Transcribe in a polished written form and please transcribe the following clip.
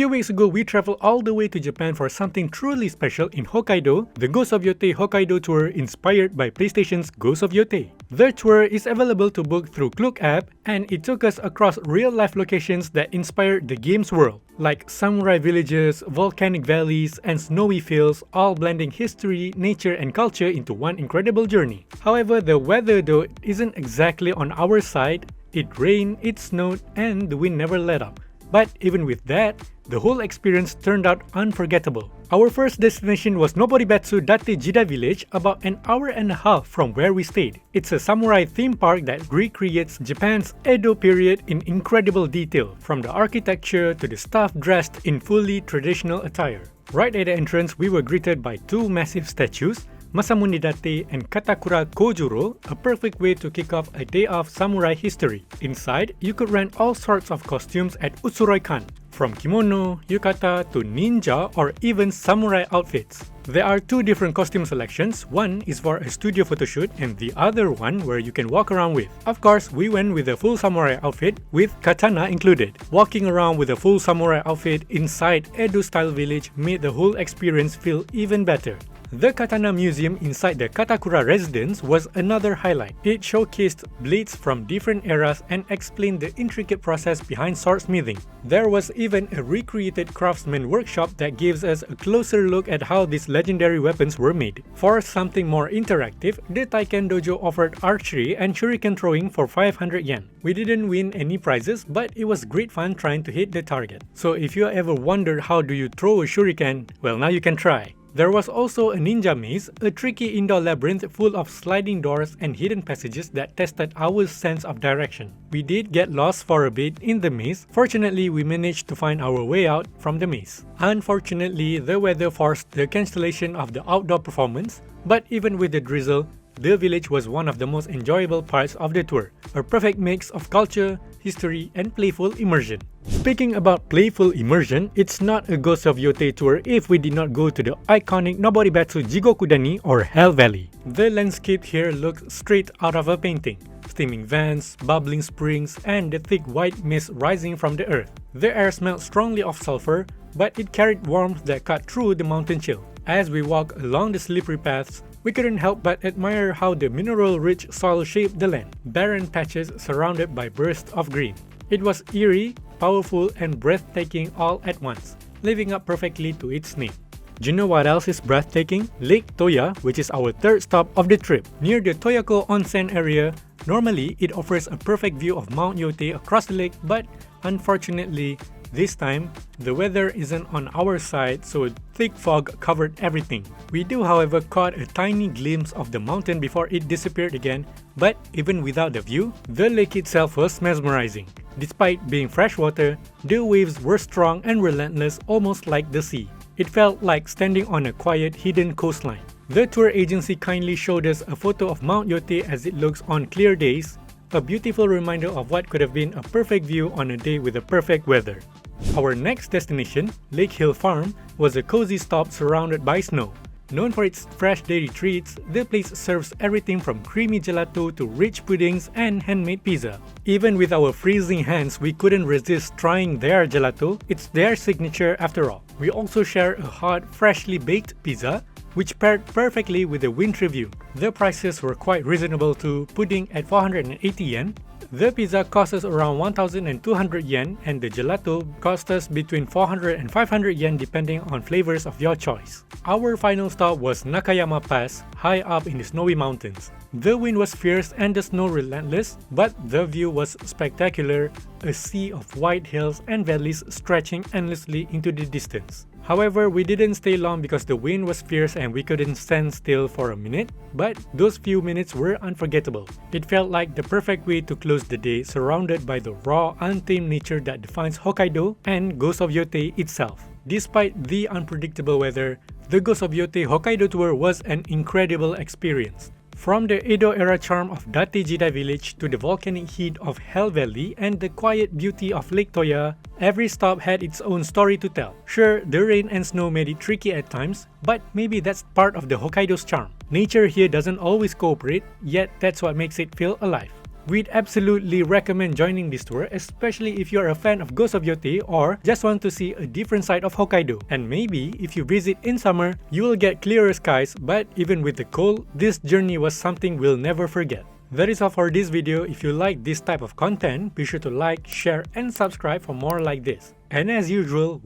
few weeks ago, we traveled all the way to Japan for something truly special in Hokkaido, the Ghost of Yotei Hokkaido tour inspired by PlayStation's Ghost of Yotei. The tour is available to book through Klook app, and it took us across real-life locations that inspired the game's world, like samurai villages, volcanic valleys, and snowy fields, all blending history, nature, and culture into one incredible journey. However, the weather though isn't exactly on our side. It rained, it snowed, and the wind never let up. But even with that, the whole experience turned out unforgettable. Our first destination was Noboribetsu Jigokudani village, about an hour and a half from where we stayed. It's a samurai theme park that recreates Japan's Edo period in incredible detail, from the architecture to the staff dressed in fully traditional attire. Right at the entrance, we were greeted by two massive statues, Masamune Date and Katakura Kojuro, a perfect way to kick off a day of samurai history. Inside, you could rent all sorts of costumes at Utsuroi-kan, from kimono, yukata to ninja or even samurai outfits. There are two different costume selections, one is for a studio photoshoot and the other one where you can walk around with. Of course, we went with a full samurai outfit with katana included. Walking around with a full samurai outfit inside Edo-style village made the whole experience feel even better. The Katana Museum inside the Katakura residence was another highlight. It showcased blades from different eras and explained the intricate process behind swordsmithing. There was even a recreated craftsman workshop that gives us a closer look at how these legendary weapons were made. For something more interactive, the Taiken Dojo offered archery and shuriken throwing for 500 yen. We didn't win any prizes, but it was great fun trying to hit the target. So if you ever wondered how do you throw a shuriken, well, now you can try. There was also a ninja maze, a tricky indoor labyrinth full of sliding doors and hidden passages that tested our sense of direction. We did get lost for a bit in the maze. Fortunately, we managed to find our way out from the maze. Unfortunately, the weather forced the cancellation of the outdoor performance, but even with the drizzle, the village was one of the most enjoyable parts of the tour, a perfect mix of culture, history, and playful immersion. Speaking about playful immersion, it's not a Ghost of Yotei tour if we did not go to the iconic Noboribetsu Jigokudani or Hell Valley. The landscape here looks straight out of a painting. Steaming vents, bubbling springs, and the thick white mist rising from the earth. The air smelled strongly of sulfur, but it carried warmth that cut through the mountain chill. As we walked along the slippery paths, we couldn't help but admire how the mineral-rich soil shaped the land, barren patches surrounded by bursts of green. It was eerie, powerful, and breathtaking all at once, living up perfectly to its name. Do you know what else is breathtaking? Lake Toya, which is our third stop of the trip. Near the Toyako Onsen area, normally it offers a perfect view of Mount Yote across the lake, but unfortunately, this time, the weather isn't on our side, so a thick fog covered everything. We do, however, caught a tiny glimpse of the mountain before it disappeared again, but even without the view, the lake itself was mesmerizing. Despite being freshwater, the waves were strong and relentless, almost like the sea. It felt like standing on a quiet, hidden coastline. The tour agency kindly showed us a photo of Mount Yote as it looks on clear days, a beautiful reminder of what could have been a perfect view on a day with the perfect weather. Our next destination, Lake Hill Farm, was a cozy stop surrounded by snow. Known for its fresh dairy treats, the place serves everything from creamy gelato to rich puddings and handmade pizza. Even with our freezing hands, we couldn't resist trying their gelato. It's their signature after all. We also share a hot, freshly baked pizza, which paired perfectly with the wintry view. The prices were quite reasonable too, pudding at 480 yen. The pizza cost us around 1,200 yen and the gelato cost us between 400 and 500 yen depending on flavors of your choice. Our final stop was Nakayama Pass, high up in the snowy mountains. The wind was fierce and the snow relentless, but the view was spectacular, a sea of white hills and valleys stretching endlessly into the distance. However, we didn't stay long because the wind was fierce and we couldn't stand still for a minute, but those few minutes were unforgettable. It felt like the perfect way to close the day, surrounded by the raw, untamed nature that defines Hokkaido and Ghost of Yotei itself. Despite the unpredictable weather, the Ghost of Yotei Hokkaido tour was an incredible experience. From the Edo-era charm of Jidai village to the volcanic heat of Hell Valley and the quiet beauty of Lake Toya, every stop had its own story to tell. Sure, the rain and snow made it tricky at times, but maybe that's part of the Hokkaido's charm. Nature here doesn't always cooperate, yet that's what makes it feel alive. We'd absolutely recommend joining this tour, especially if you're a fan of Ghost of Yotei or just want to see a different side of Hokkaido. And maybe if you visit in summer, you will get clearer skies, but even with the cold, this journey was something we'll never forget. That is all for this video. If you like this type of content, be sure to like, share and subscribe for more like this. And as usual,